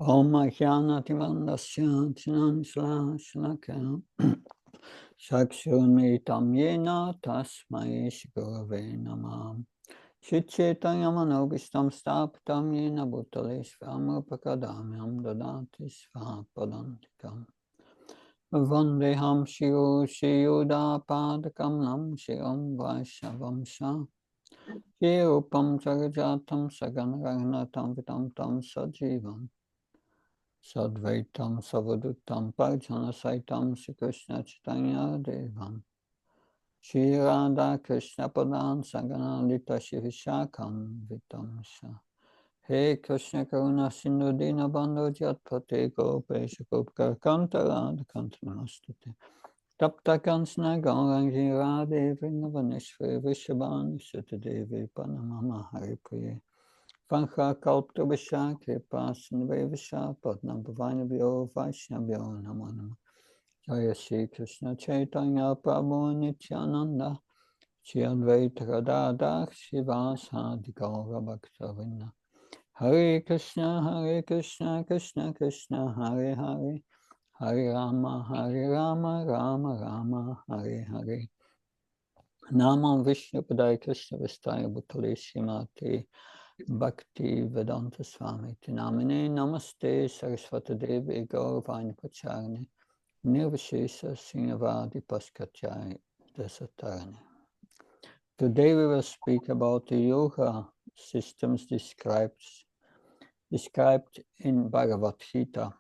Om Jnanatimandasya Jnanslashakam Chakshurmitam Yena Tasmai Shigurave Namam Chitchetayamanovistam Staptam Yena Bhutale Svamrupakadamyam Dadati Svapadantikam Vandeham Shiru Shiyuda Padakam Lam Shiram Vaishavam Shah Shirupam Jagajatam Saganaranatam Vitam Tam Sajivam Sadvaitam Savadutam Parjana Saitam Sri Krishna Chaitanya Devam Shri Radha Krishna Padan Saganalita Shri Vishakam Vitamsha He Krishna Karuna Sindhu Dina Bandhu Jatpate Gopesha Gopkar Kanta Radha Kanta Namastute Tapta Kansana Gaurangi Radhe Vrindavaneshwari Vishabhani Sutta Devi Panamama Haripriye Vancha Kalpta Visha Kripa Sindhve Visha Padnam Bhavanabhyo Vaishnavyo Namo Namo Jaya Shri Krishna Chaitanya Prabhu Nityananda Shri Advaita Radha Shivasadi Gaura Bhaktavinda Hare Krishna Krishna Krishna Hare Hare Hare Rama Rama Rama Hare Hare Namam Vishnu Padaya Krishna Vistaya Bhutale Srimati Bhakti Vedanta Swami Tinamine Namaste Saraswata Devi Gauravani Pacharani Nirvashesa Srinavadi Paskachai Desatarani. Today we will speak about the yoga systems described in Bhagavad Gita.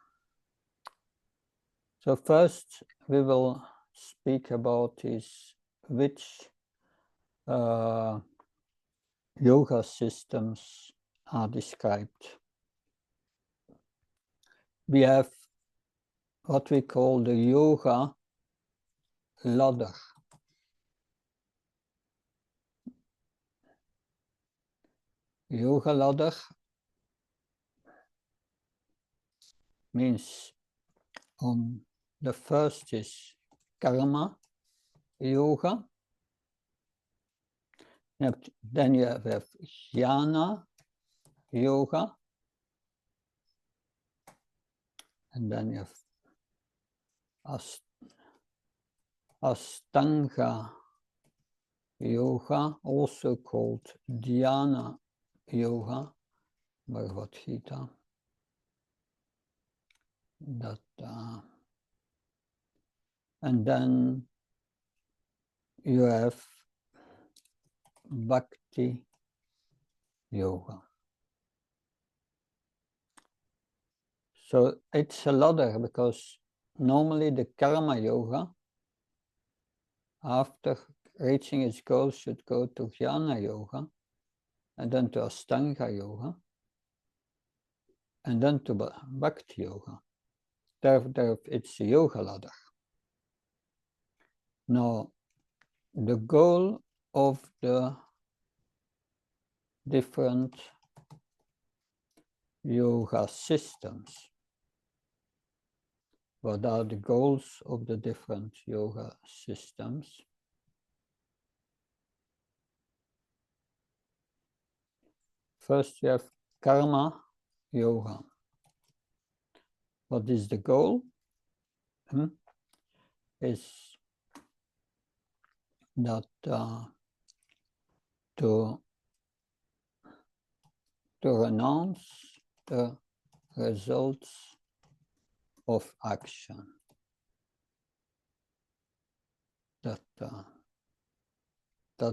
So first we will speak about which yoga systems are described. We have what we call the yoga ladder. Yoga ladder means the first is karma yoga. Then you have jnana yoga. And then you have Astanga yoga, also called dhyana yoga, Bhagavad Gita. And then you have bhakti yoga. So it's a ladder because normally the karma yoga, after reaching its goal, should go to jnana yoga, and then to Astanga yoga, and then to bhakti yoga. There it's a yoga ladder. Now, the goal of the different yoga systems. What are the goals of the different yoga systems? First, you have karma yoga. What is the goal? Is that to renounce the results of action. That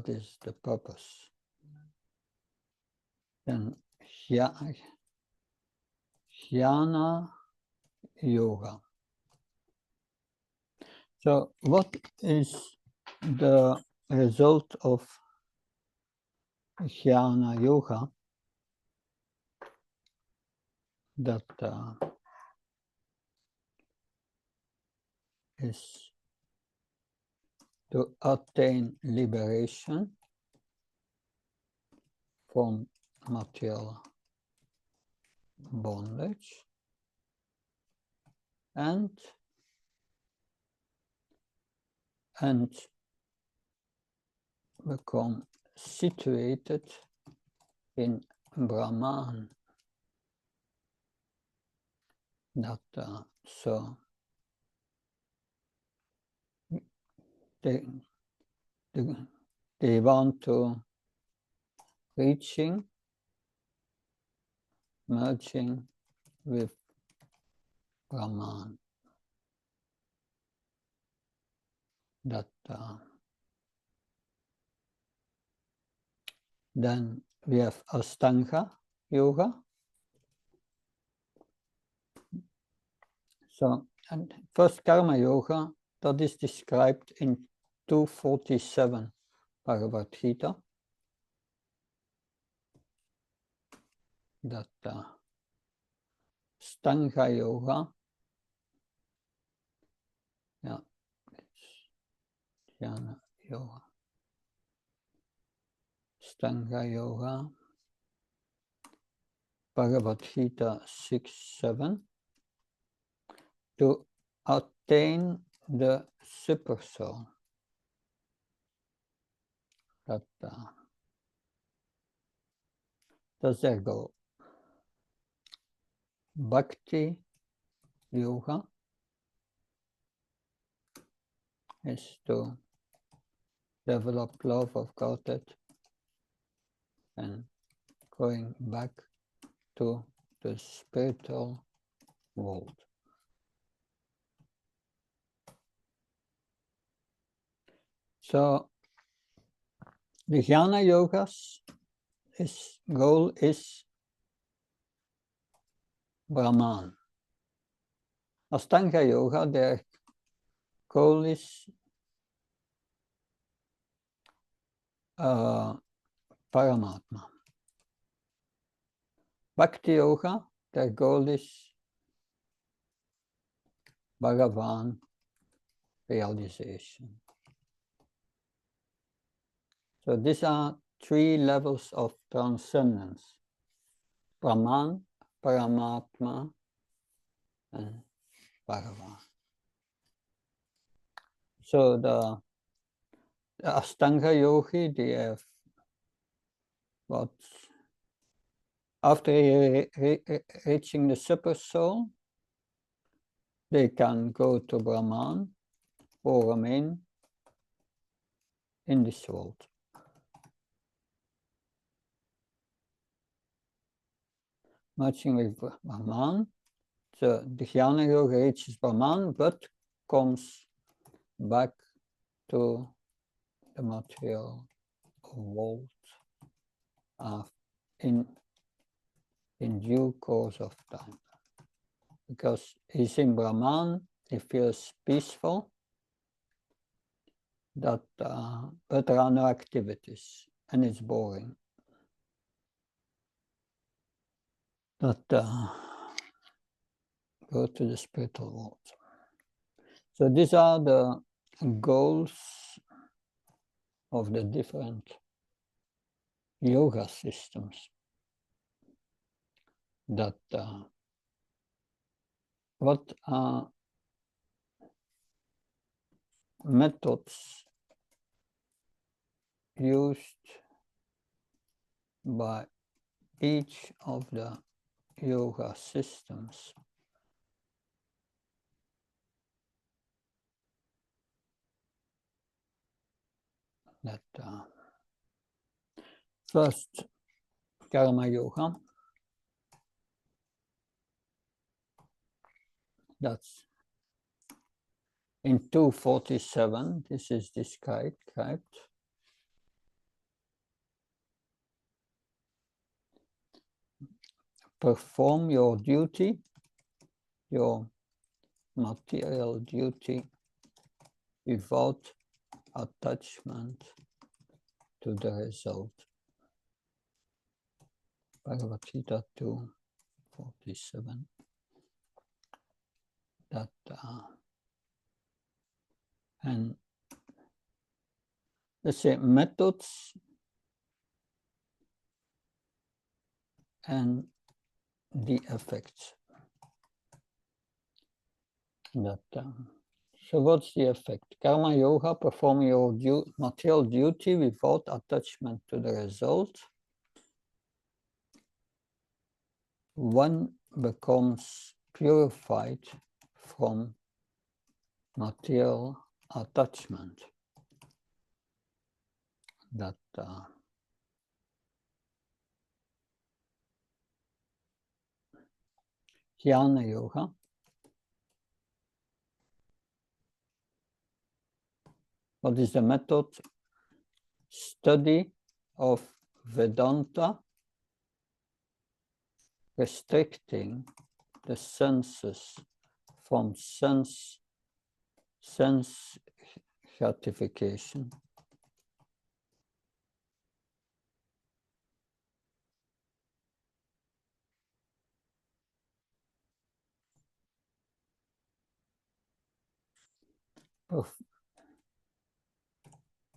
is the purpose. Then jnana yoga. So what is the result of jnana yoga? That is to attain liberation from material bondage and become situated in Brahman. that so they want to merging with Brahman. That then we have Ashtanga Yoga. So, and first Karma Yoga, that is described in 247 Bhagavad Gita. That Stanga Yoga, yeah, it's Jnana Yoga. Stanga Yoga, Bhagavad Gita 6.7. To attain the super soul. That's their goal. Bhakti Yoga is to develop love of Godhead and going back to the spiritual world. So the Jnana Yogas, his goal is Brahman. Ashtanga Yoga, their goal is Paramatma. Bhakti Yoga, their goal is Bhagavan realization. So these are three levels of transcendence: Brahman, Paramatma, and Bhagavan. So the Ashtanga Yogi, they have what? After reaching the super soul, they can go to Brahman or remain in this world. Merging with Brahman, so the Jnana Yoga reaches Brahman, but comes back to the material world in due course of time. Because he's in Brahman, he feels peaceful, that, but there are no activities, and it's boring. That go to the spiritual world. So these are the goals of the different yoga systems. That what are methods used by each of the yoga systems. That first Karma Yoga, that's in 247, this is described. Perform your duty, your material duty, without attachment to the result. Bhagavad Gita 2:47. That and let's say methods and the effects. That so what's the effect? Karma Yoga, perform your material duty without attachment to the result. One becomes purified from material attachment. That Jnana Yoga what is the method? Study of Vedanta, restricting the senses from sense gratification.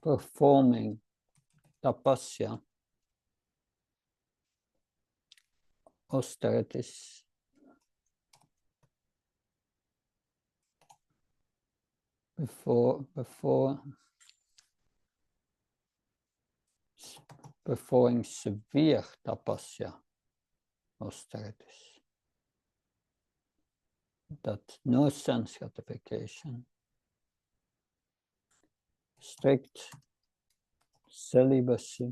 Performing tapasya, austerities, performing severe tapasya, austerities, that no sense gratification, strict celibacy,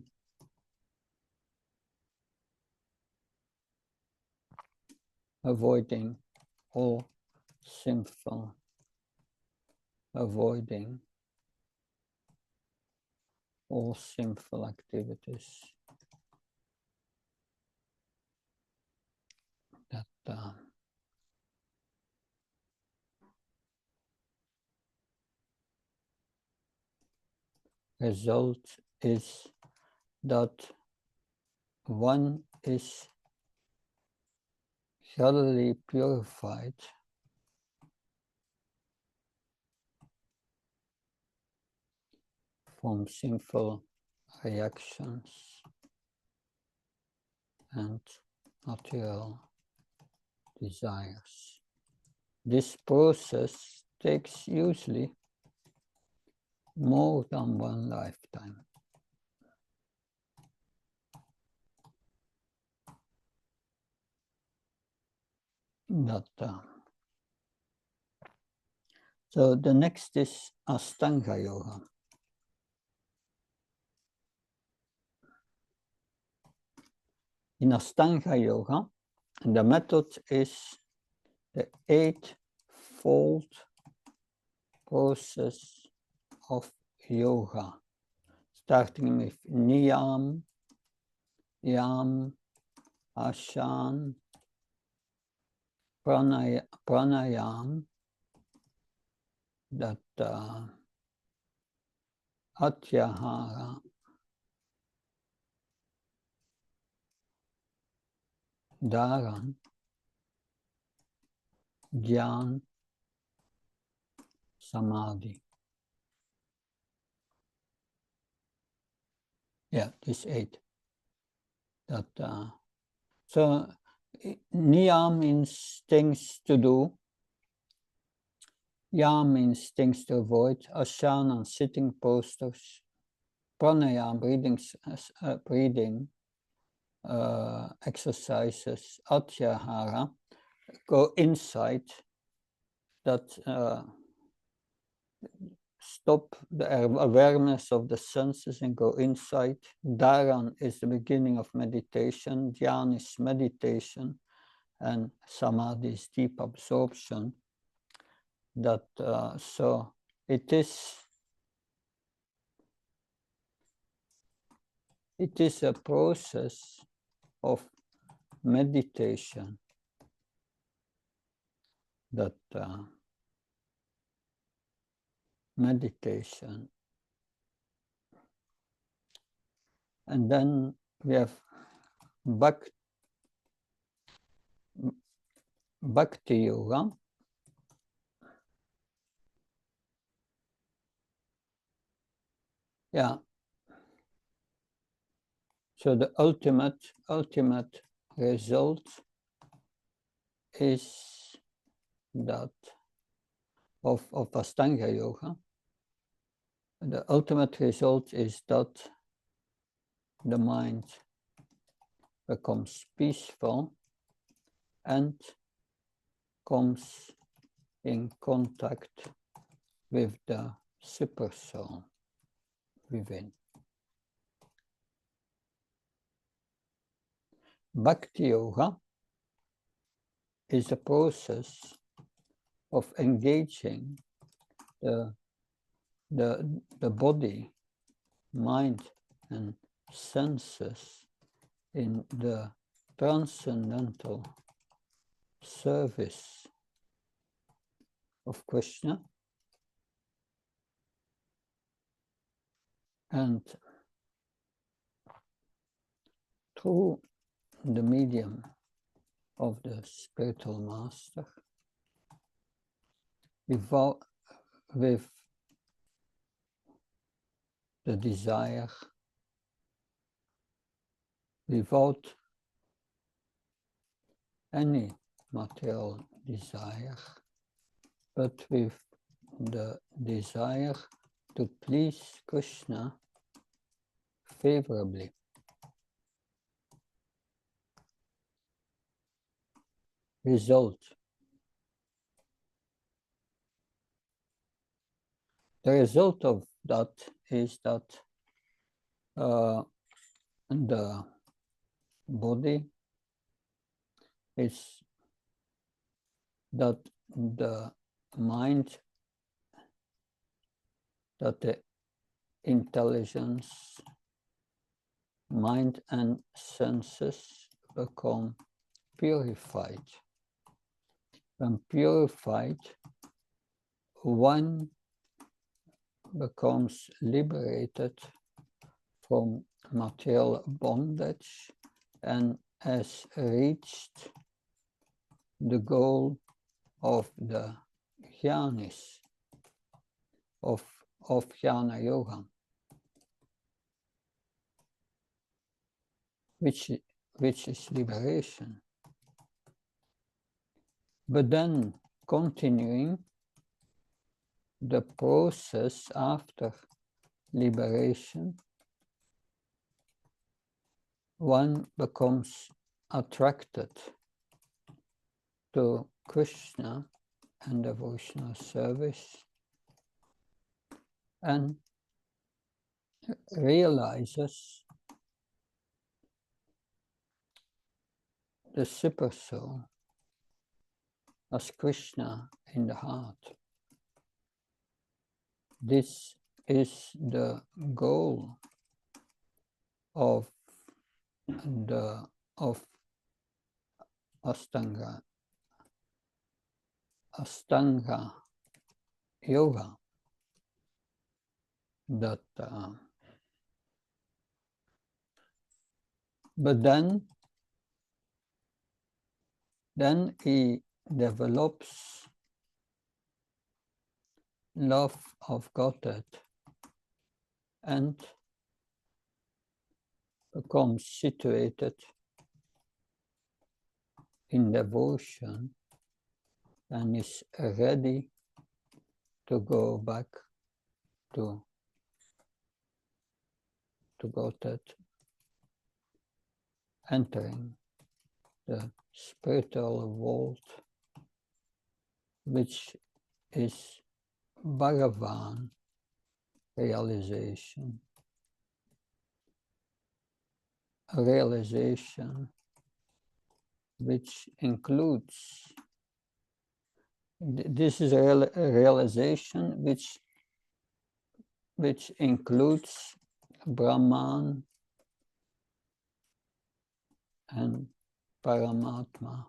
avoiding all sinful, avoiding all sinful activities. That result is that one is thoroughly purified from sinful reactions and material desires. This process takes usually more than one lifetime. So the next is Ashtanga Yoga. In Ashtanga Yoga, the method is the eightfold process of yoga, starting with niyam, yam, ashan, pranayam, that atyahara, dharan, dhyan, samadhi. Yeah, this 8. That so niyam means things to do. Yam means things to avoid. Asana, sitting postures. Pranayam, breathing exercises. Atyahara, go inside. That stop the awareness of the senses and go inside. Dharan is the beginning of meditation. Dhyan is meditation. And samadhi is deep absorption. That so it is a process of meditation that meditation, and then we have Bhakti Yoga. Yeah. So the ultimate result is that of Ashtanga Yoga. The ultimate result is that the mind becomes peaceful and comes in contact with the supersoul within. Bhakti Yoga is a process of engaging the body, mind, and senses in the transcendental service of Krishna, and through the medium of the spiritual master, with the desire, without any material desire, but with the desire to please Krishna favorably. Result. The result of that is that the body is that the mind, that the intelligence, mind and senses become purified. When purified, one becomes liberated from material bondage and has reached the goal of the jnanis, of jnana yoga, which is liberation. But then continuing the process after liberation, one becomes attracted to Krishna and devotional service and realizes the supersoul as Krishna in the heart. This is the goal of Astanga yoga, that but then he develops love of Godhead and becomes situated in devotion and is ready to go back to Godhead, entering the spiritual world, which is Bhagavan realization, a realization which includes, this is a realization which includes Brahman and Paramatma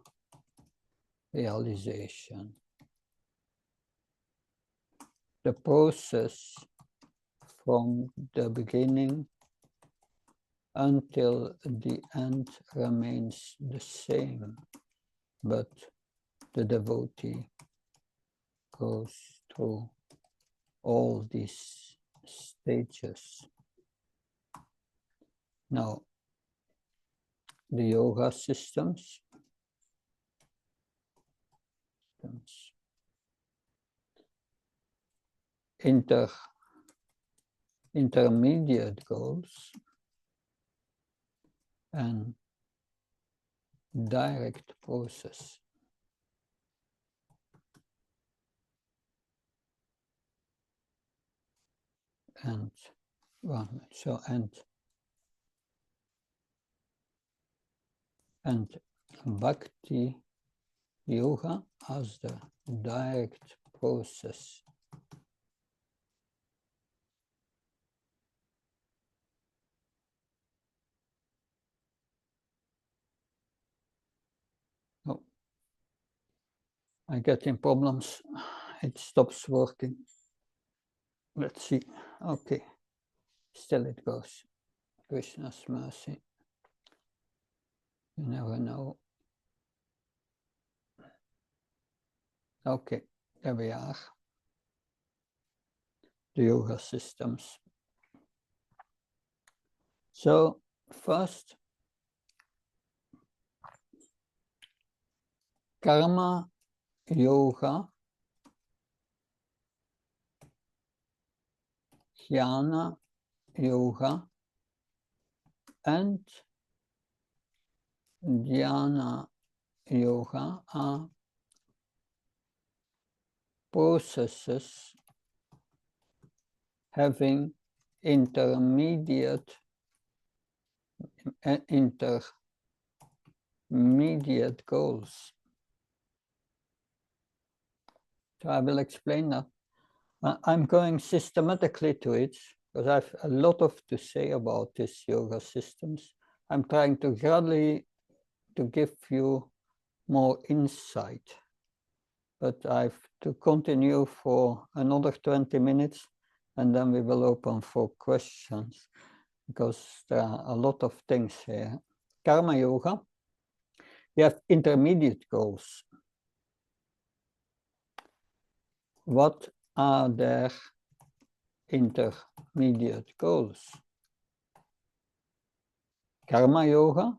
realization. The process from the beginning until the end remains the same, but the devotee goes through all these stages. Now, the yoga systems intermediate goals and direct process. and 1 minute. So and Bhakti Yoga as the direct process. Oh, I get in problems. It stops working. Let's see. Okay. Still it goes. Krishna's mercy. You never know. Okay, there we are. The yoga systems. So first, karma yoga, jnana yoga, and dhyana yoga are processes having intermediate goals. So I will explain that. I'm going systematically to it because I have a lot to say about these yoga systems. I'm trying to gradually to give you more insight, but I have to continue for another 20 minutes and then we will open for questions because there are a lot of things here. Karma yoga, you have intermediate goals. What are their intermediate goals? Karma yoga,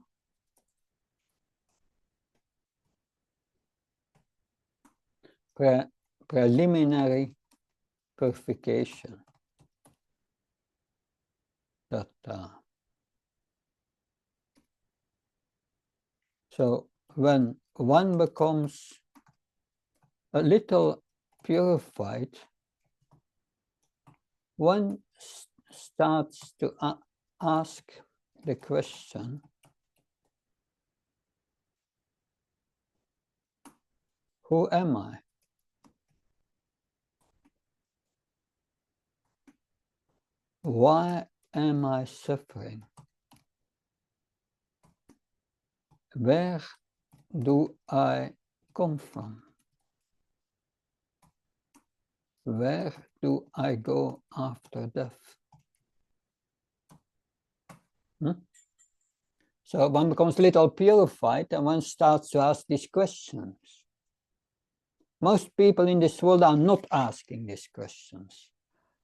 preliminary purification. So when one becomes a little purified, one starts to ask the question, who am I? Why am I suffering? Where do I come from? Where do I go after death? So one becomes a little purified and one starts to ask these questions. Most people in this world are not asking these questions.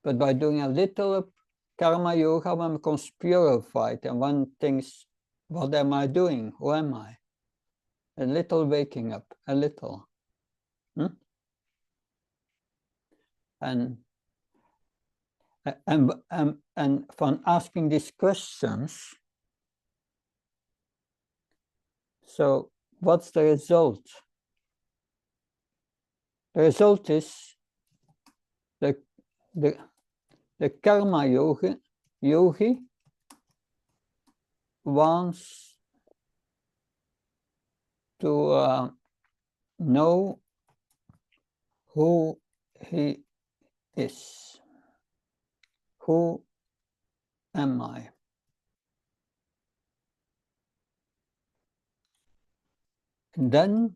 But by doing a little karma yoga, one becomes purified and one thinks, what am I doing? Who am I? A little waking up, a little. And from asking these questions, so what's the result? The result is the karma yogi wants to know who he is. Who am I? And then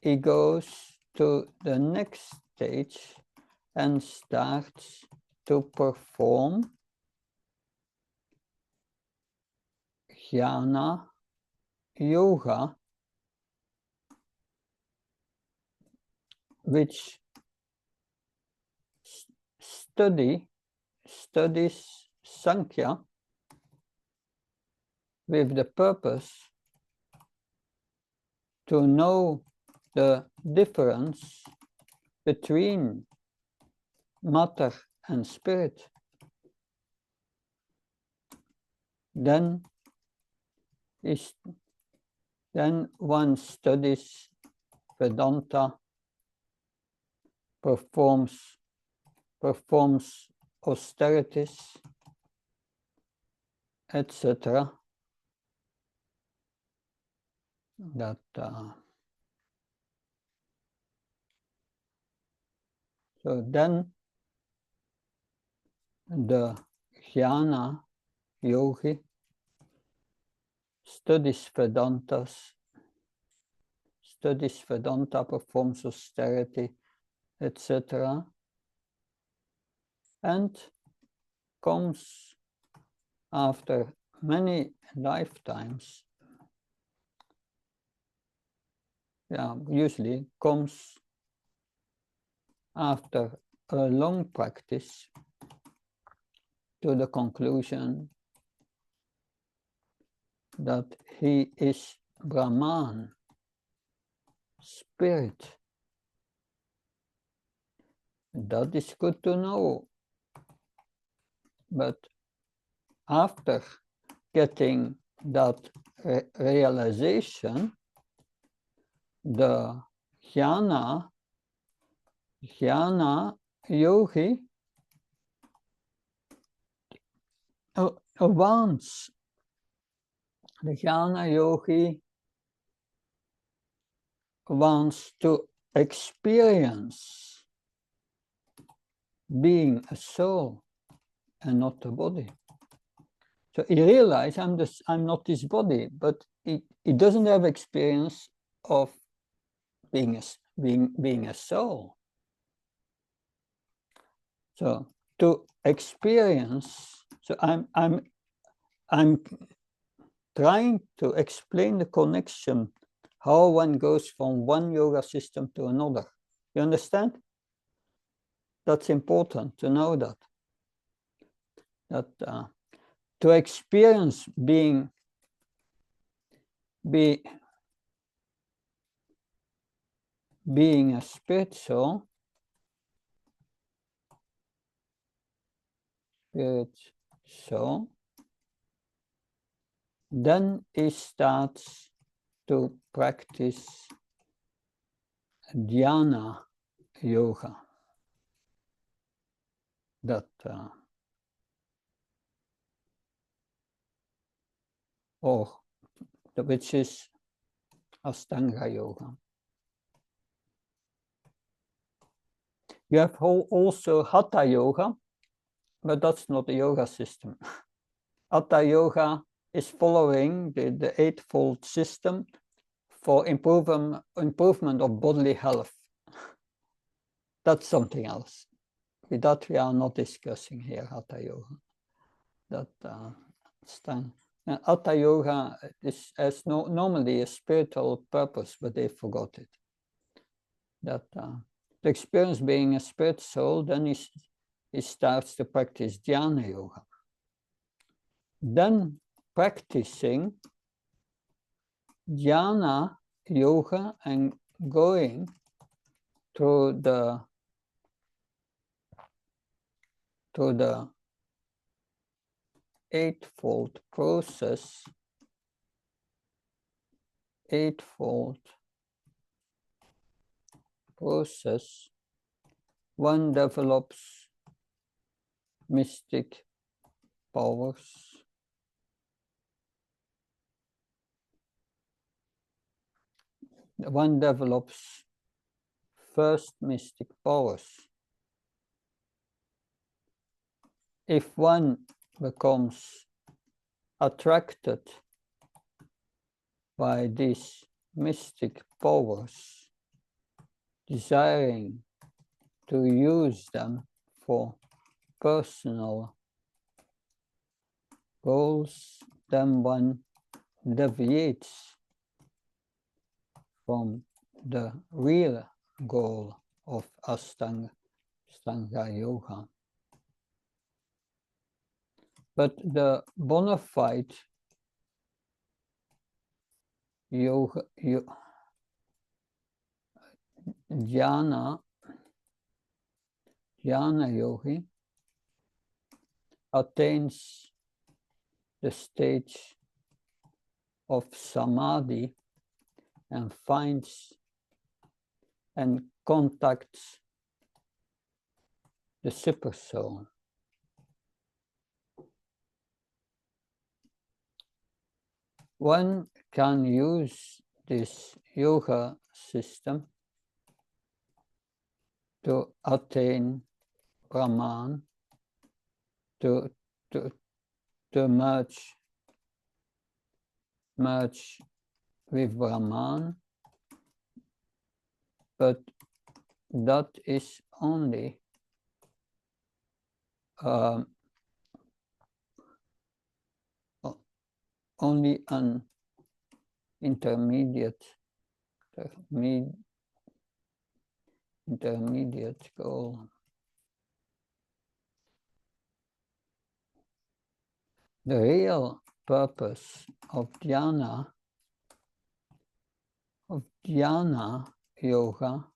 he goes to the next stage and starts to perform jnana yoga, which studies Sankhya with the purpose to know the difference between matter and spirit. Then one studies Vedanta, performs austerities, etc. That so then the jnana yogi studies Vedanta, performs austerity, etc. and comes after many lifetimes, usually comes after a long practice to the conclusion that he is Brahman, spirit. That is good to know. But after getting that realization, the jnana yogi wants, the jnana yogi wants to experience being a soul and not a body. So he realized I'm not this body, but he doesn't have experience of being a soul. So to experience, so I'm trying to explain the connection, how one goes from one yoga system to another. You understand? That's important to know that to experience being a spirit soul, then he starts to practice dhyana yoga. That which is Ashtanga yoga. You have also Hatha yoga, but that's not a yoga system. Hatha yoga is following the eightfold system for improvement of bodily health. That's something else. That we are not discussing here, Hatha yoga. That Hatha yoga has normally a spiritual purpose, but they forgot it. That to experience being a spirit soul, then he starts to practice dhyana yoga. Then practicing dhyana yoga and going through the eightfold process, one develops mystic powers. One develops first mystic powers. If one becomes attracted by these mystic powers, desiring to use them for personal goals, then one deviates from the real goal of Ashtanga yoga. But the bona fide jnana yogi attains the stage of samadhi and finds and contacts the super soul. one can use this yoga system to attain Brahman, to merge with Brahman, but that is only only an intermediate goal. The real purpose of dhyana yoga,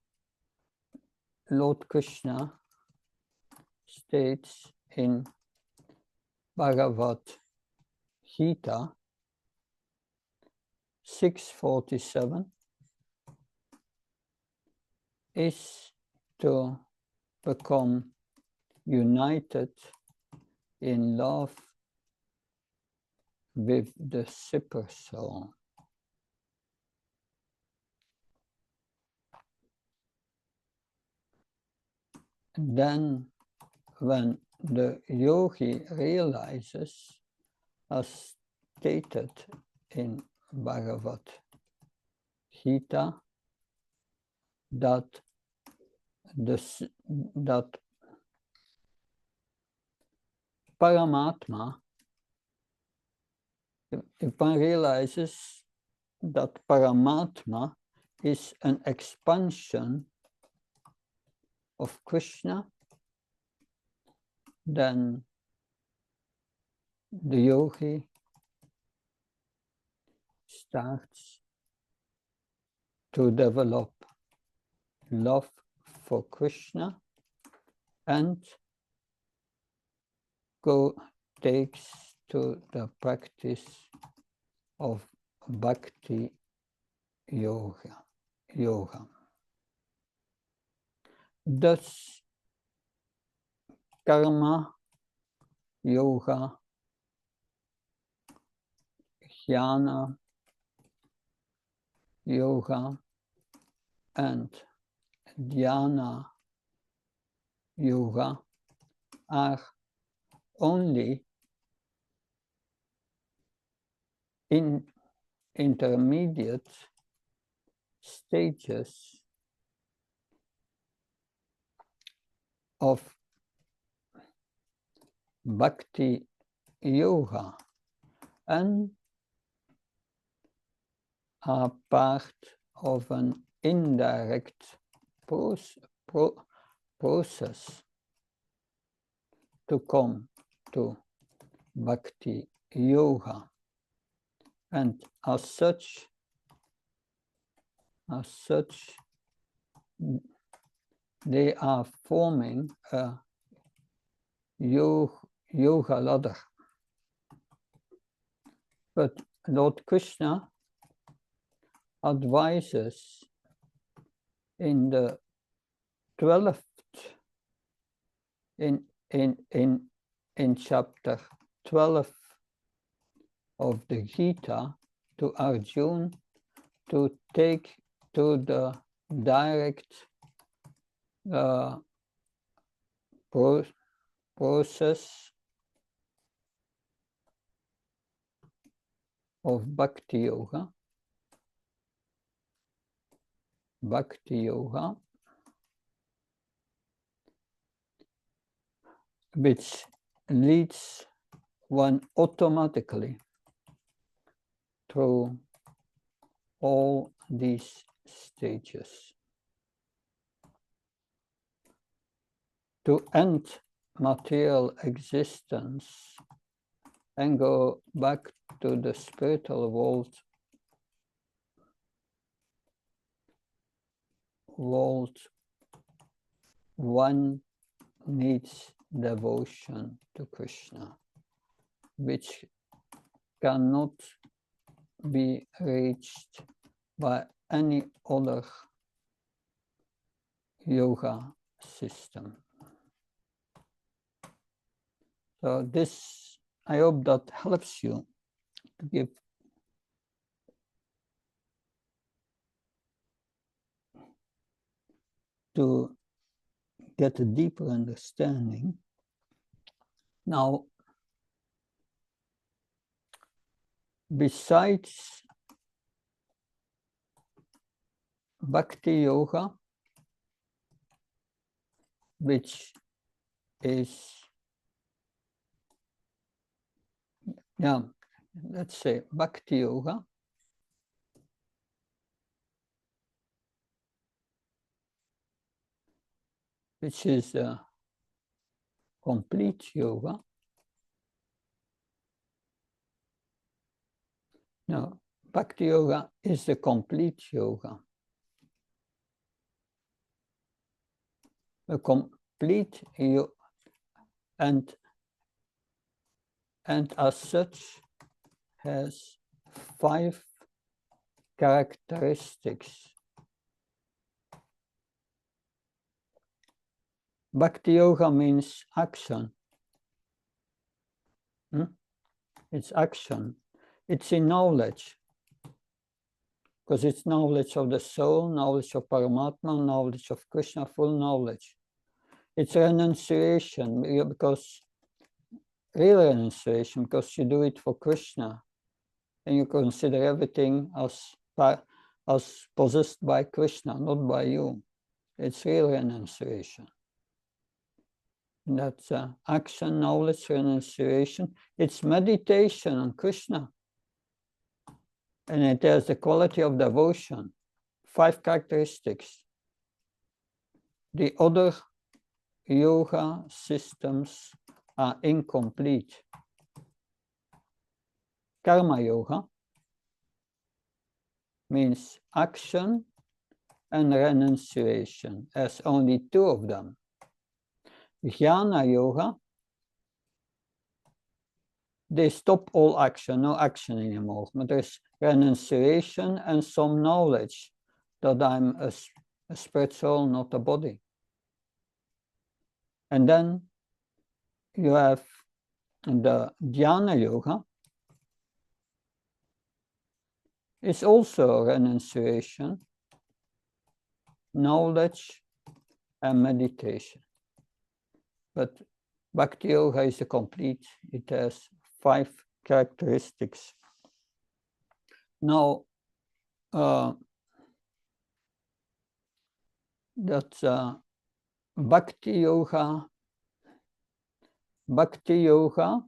Lord Krishna states in Bhagavad Gita 6:47, is to become united in love with the super soul. And then when the yogi realizes, as stated in Bhagavad Gita, that Paramatma, if one realizes that Paramatma is an expansion of Krishna, then the yogi starts to develop love for Krishna and takes to the practice of bhakti yoga. Thus, karma yoga, jnana yoga, and dhyana yoga are only in intermediate stages of bhakti yoga and are part of an indirect process to come to bhakti yoga, and as such they are forming a yoga ladder. But Lord Krishna advises in the 12th in chapter 12 of the Gita to Arjuna to take to the direct process of bhakti yoga, which leads one automatically through all these stages. To end material existence and go back to the spiritual world, one needs devotion to Krishna, which cannot be reached by any other yoga system. So this, I hope that helps you to give to get a deeper understanding. Now, besides Bhakti Yoga, which is, let's say Bhakti Yoga, which is a complete yoga. No, Bhakti Yoga is the complete yoga. A complete yoga, and as such has 5 characteristics. Bhakti Yoga means action. It's action. It's in knowledge. Because it's knowledge of the soul, knowledge of Paramatma, knowledge of Krishna, full knowledge. It's renunciation, because real renunciation, because you do it for Krishna. And you consider everything as possessed by Krishna, not by you. It's real renunciation. And that's action, knowledge, renunciation. It's meditation on Krishna. And it has the quality of devotion. 5 characteristics. The other yoga systems are incomplete. Karma yoga means action and renunciation. There's only 2 of them. Jnana yoga, they stop all action, no action anymore. But there's renunciation and some knowledge that I'm a spirit soul, not a body. And then you have the Dhyana yoga. It's also renunciation, knowledge, and meditation. But Bhakti Yoga is a complete, it has 5 characteristics. Now, that's Bhakti Yoga. Bhakti Yoga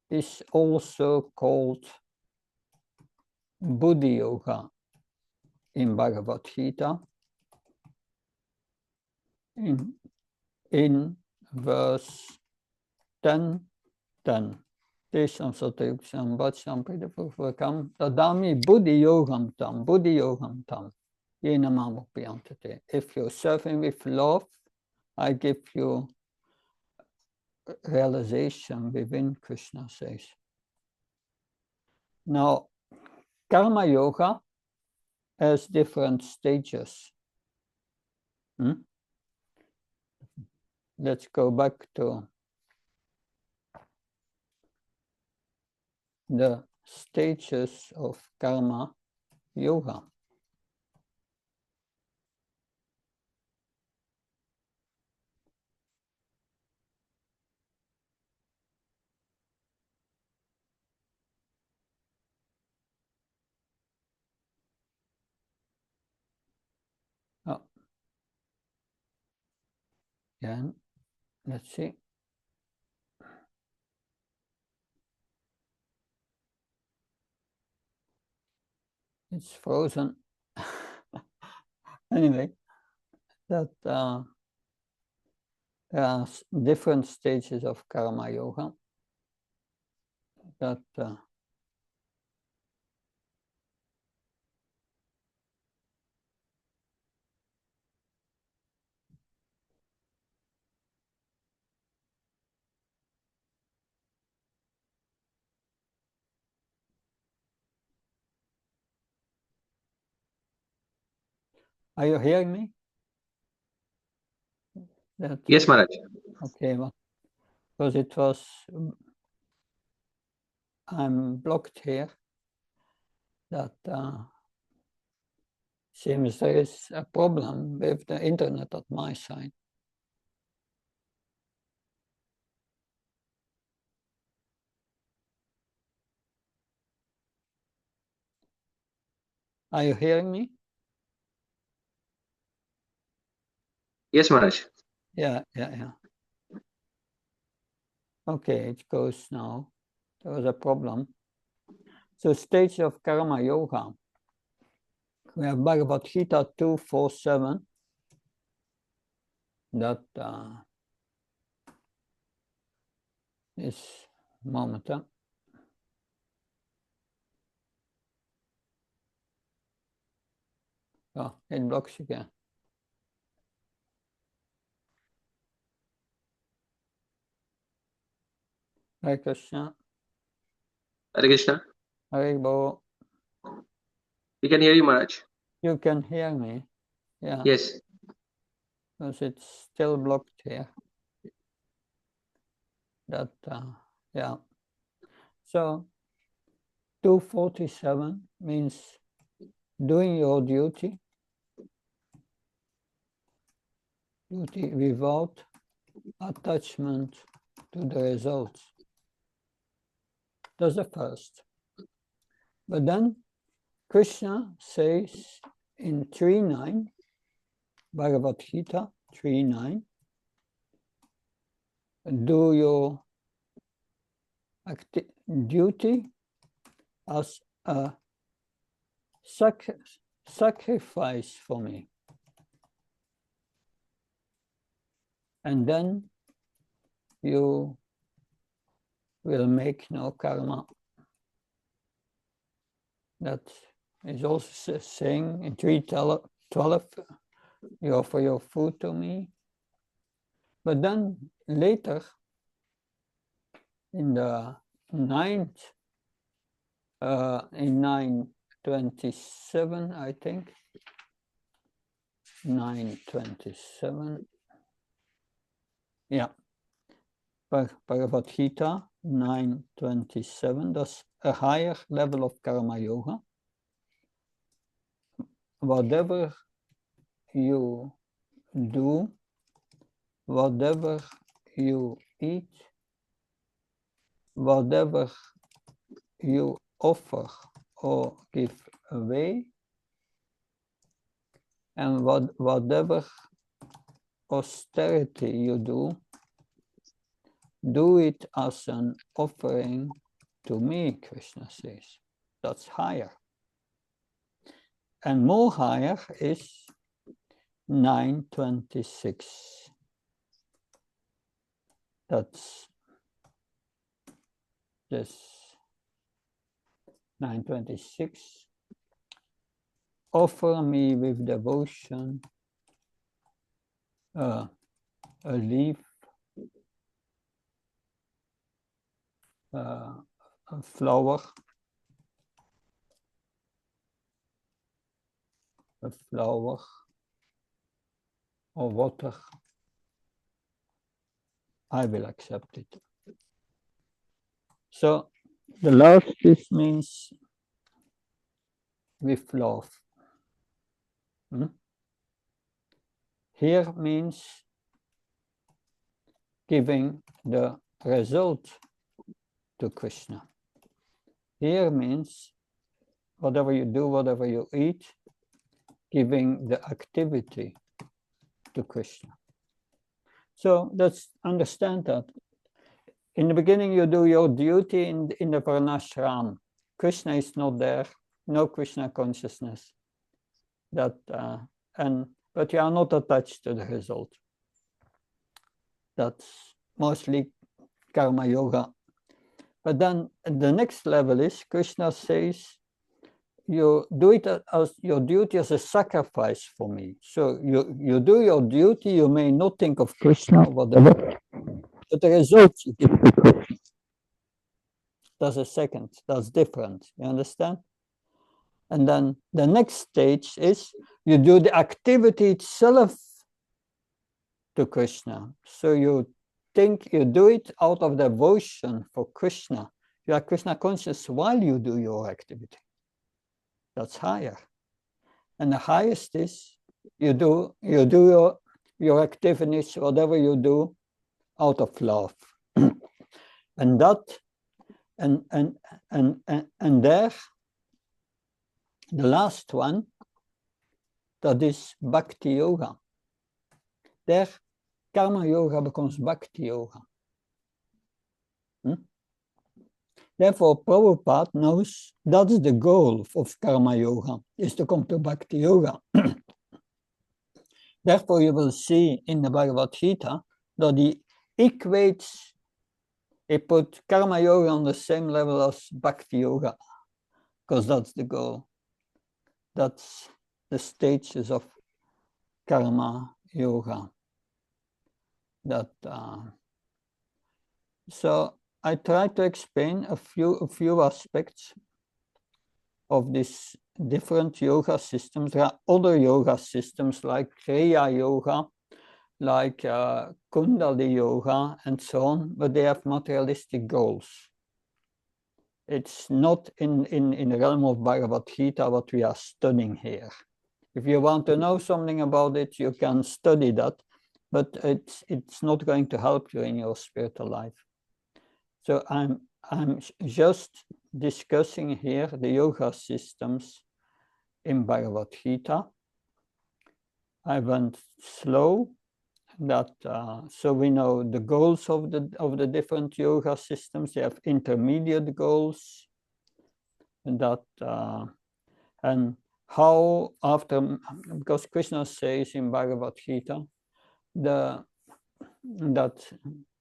is also called Buddhi Yoga in Bhagavad Gita. In verse 10:10. Tesham satayuksam vacham pridapurvakam tadami buddhi yogam tam, buddhi yogam tam. Yenamamukpyantate. If you serve him with love, I give you realization within, Krishna says. Now, Karma Yoga has different stages. Let's go back to the stages of Karma Yoga. Oh. Yeah, let's see. It's frozen. Anyway, that there are different stages of Karma Yoga. That are you hearing me? Yes, Maharaj. Okay, well, because it was, I'm blocked here. That Seems there is a problem with the internet at my side. Are you hearing me? Yes, Maharaj. Yeah. Okay, it goes now. There was a problem. So stage of Karma Yoga. We have Bhagavad Gita 247. That is moment. Oh, it blocks again. Hare Krishna. Hare Krishna. Hare Bo. We can hear you, Maharaj. You can hear me? Yeah. Yes. Because it's still blocked here. That, yeah. So 247 means doing your duty without attachment to the results. That's the first. But then Krishna says in 3.9, Bhagavad Gita 3.9, do your duty as a sacrifice for me. And then you will make no karma. That is also saying in 3.12, you offer your food to me. But then later, in the ninth, in 9.27, I think, 9.27, yeah, Bhagavad Gita 9.27, that's a higher level of Karma Yoga. Whatever you do, whatever you eat, whatever you offer or give away, and whatever austerity you do it as an offering to me, Krishna says. That's higher. And more higher is 9.26. That's this 9.26. Offer me with devotion a leaf, a flower, or water. I will accept it. So the last piece means with love. Here means giving the result to Krishna. Here means whatever you do, whatever you eat, giving the activity to Krishna. So let's understand that. In the beginning, you do your duty in the varnashram. Krishna is not there, no Krishna consciousness. But you are not attached to the result. That's mostly karma yoga. But then the next level is Krishna says, you do it as your duty as a sacrifice for me. So you do your duty, you may not think of Krishna or whatever, but the results you give to Krishna. That's a second, that's different, you understand? And then the next stage is you do the activity itself to Krishna. So you think you do it out of devotion for Krishna. You are Krishna conscious while you do your activity. That's higher. And the highest is you do your activities, whatever you do, out of love. And that and there, the last one, that is Bhakti Yoga. There, Karma Yoga becomes Bhakti Yoga. Therefore, Prabhupada knows that's the goal of Karma Yoga, is to come to Bhakti Yoga. Therefore, you will see in the Bhagavad Gita that he equates, he put Karma Yoga on the same level as Bhakti Yoga, because that's the goal. That's the stages of Karma Yoga. So I try to explain a few aspects of these different yoga systems. There are other yoga systems like Kriya Yoga, like Kundalini Yoga, and so on, but they have materialistic goals. It's not in the realm of Bhagavad Gita what we are studying here. If you want to know something about it, you can study that, but it's not going to help you in your spiritual life. So I'm just discussing here the yoga systems in Bhagavad Gita. I went slow, that so we know the goals of the different yoga systems. They have intermediate goals, that and how after, because Krishna says in Bhagavad Gita that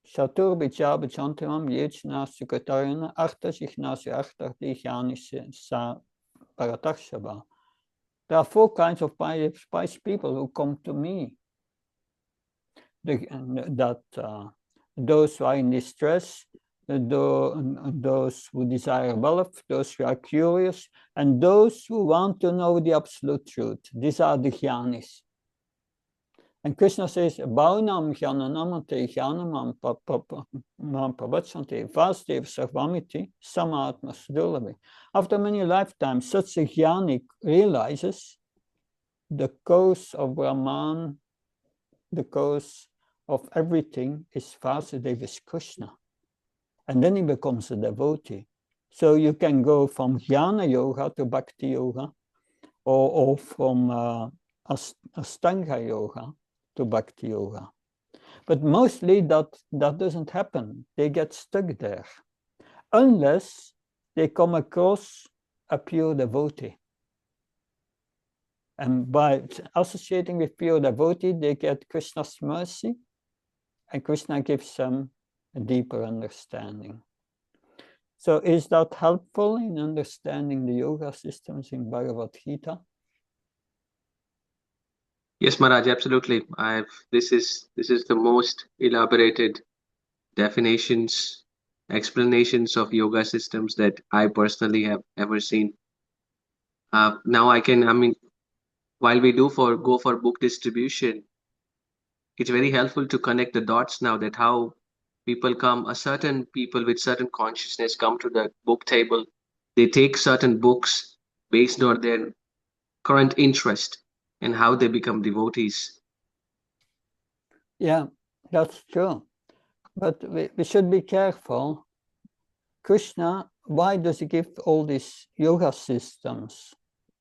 Shatur Bicha Bichantimam Yechna Sukatarana Arta Shichnasi Arta Dihyani Sa Paratakshava. There are 4 kinds of pious people who come to me. Those who are in distress, those who desire wealth, those who are curious, and those who want to know the absolute truth. These are the jnanis. And Krishna says, Bhaunam jnanamate jnanamam prabhachanti vastev sarvamiti samatma sudurlavi. After many lifetimes, such a jnani realizes the cause of Brahman, the cause of everything is Vasudeva, is Krishna. And then he becomes a devotee. So you can go from Jnana Yoga to Bhakti Yoga, or from Astanga Yoga to Bhakti Yoga. But mostly that doesn't happen. They get stuck there, unless they come across a pure devotee. And by associating with pure devotee, they get Krishna's mercy, and Krishna gives them a deeper understanding. So is that helpful in understanding the yoga systems in Bhagavad Gita? Yes, Maharaj, absolutely. This is the most elaborated definitions, explanations of yoga systems that I personally have ever seen. Now while we go for book distribution, it's very helpful to connect the dots now, that how certain people with certain consciousness come to the book table. They take certain books based on their current interest and how they become devotees. Yeah, that's true. But we should be careful. Krishna, why does he give all these yoga systems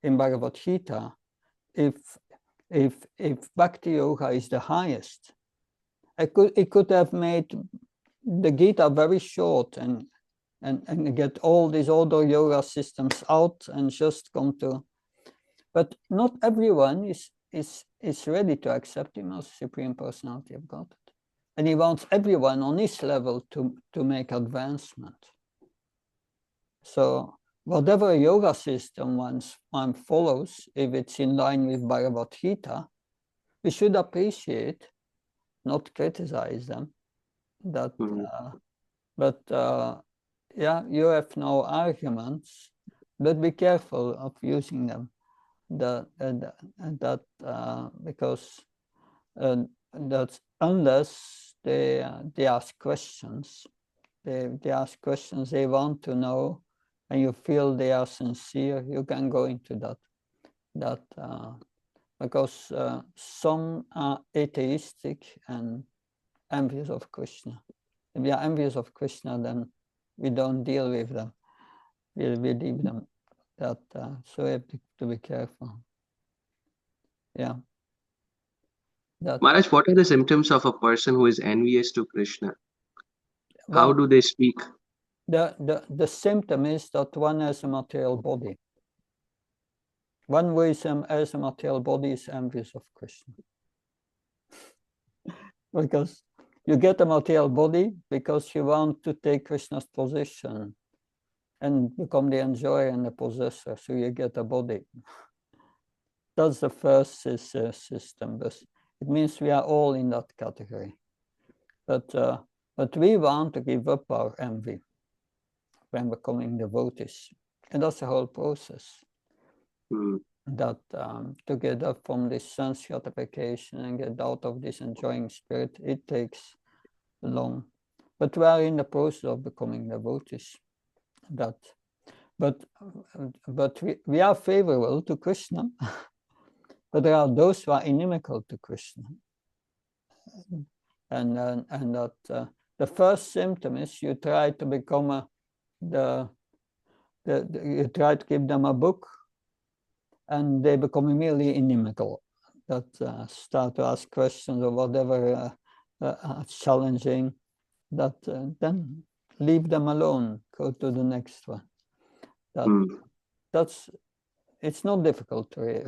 in Bhagavad Gita if Bhakti Yoga is the highest? It could have made the Gita very short and get all these other yoga systems out and just come to. But not everyone is ready to accept him as Supreme Personality of Godhead. And he wants everyone on his level to make advancement. So whatever yoga system one follows, if it's in line with Bhagavad Gita, we should appreciate, not criticize them. Yeah, you have no arguments, but be careful of using them. Because that's unless they ask questions, they ask questions, they want to know, and you feel they are sincere, you can go into that. that because some are atheistic and envious of Krishna. If we are envious of Krishna, then we don't deal with them. We leave them. That so we have to be careful. Yeah. That, Maharaj, what are the symptoms of a person who is envious to Krishna? well, How do they speak? the symptom is that one has a material body. One who has a material body is envious of Krishna. Because you get a material body because you want to take Krishna's position and become the enjoyer and the possessor, so you get a body. That's the first system, but it means we are all in that category. But we want to give up our envy when becoming devotees, and that's the whole process. That to get up from this sense gratification and get out of this enjoying spirit, it takes long. But we are in the process of becoming devotees. But we are favorable to Krishna, but there are those who are inimical to Krishna, and that the first symptom is you try to become you try to give them a book, and they become immediately inimical. That start to ask questions or whatever challenging. That then leave them alone. Go to the next one. That's it's not difficult to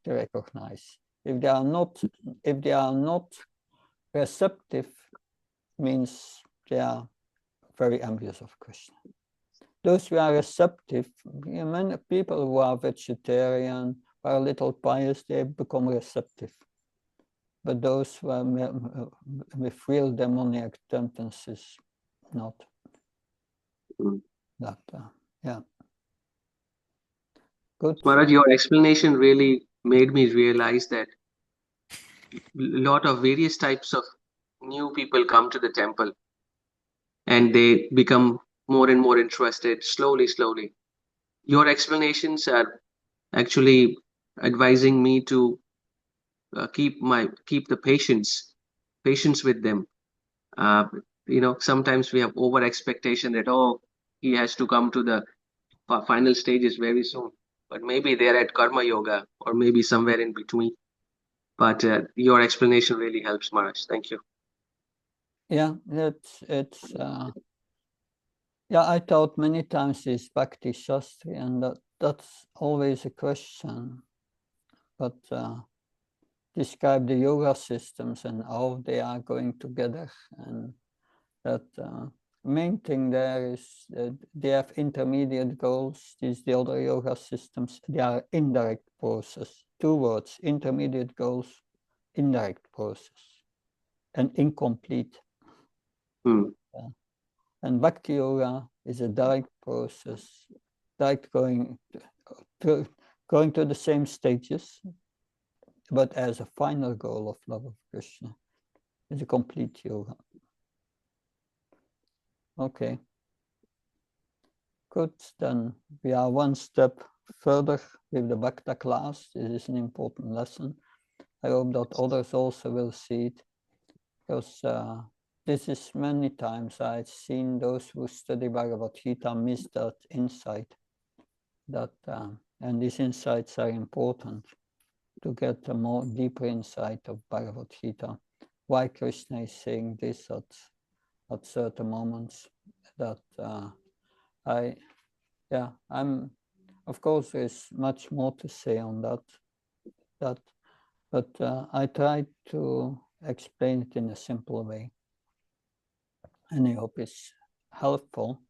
recognize. If they are not receptive, means they are very envious of Krishna. Those who are receptive, many people who are vegetarian, are a little pious, they become receptive. But those who are with real demoniac tendencies, not. That, yeah. Good. Maharaj, your explanation really made me realize that a lot of various types of new people come to the temple and they become more and more interested slowly. Your explanations are actually advising me to keep the patience with them. Sometimes we have over expectation that, oh, he has to come to the final stages very soon, but maybe they're at karma yoga or maybe somewhere in between. But your explanation really helps, Maharaj. Thank you. Yeah, it's yeah, I taught many times this Bhakti Shastri, and that's always a question. But describe the yoga systems and how they are going together, and that main thing there is they have intermediate goals. The other yoga systems, they are indirect process. 2 words: intermediate goals, indirect process, and incomplete. And Bhakti Yoga is a direct process, direct going to the same stages, but as a final goal of love of Krishna. It's a complete yoga. Okay. Good, then we are one step further with the Bhakta class. This is an important lesson. I hope that others also will see it, because this is many times I've seen those who study Bhagavad Gita miss that insight. And these insights are important to get a more deeper insight of Bhagavad Gita. Why Krishna is saying this at certain moments. That I'm. Of course, there's much more to say on that, but I try to explain it in a simple way, and I hope it's helpful.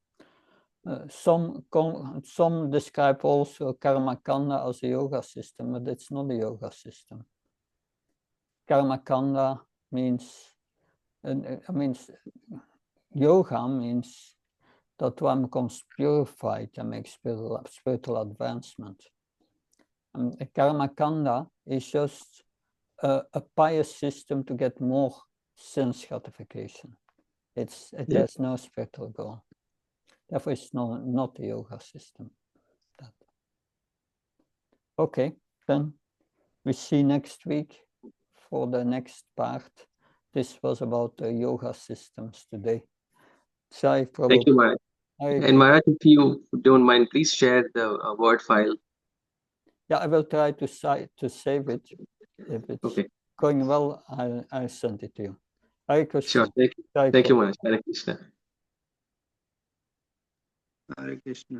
Some describe also Karma Kanda as a yoga system, but it's not a yoga system. Karma Kanda means yoga means that one becomes purified and makes spiritual advancement. And Karma Kanda is just a pious system to get more sense gratification. It has no spiritual goal. Therefore, it's not a yoga system. Okay. Then we see next week for the next part. This was about the yoga systems today. Sai Thank Prabhu. you, Maharaj. And Maharaj, if you don't mind, please share the Word file. Yeah, I will try to save it. If it's Okay. going well, I'll send it to you. Hare Krishna. Sure. Thank you. Sai Thank you, Prabhu. Maharaj. Hare Krishna. Hare Krishna.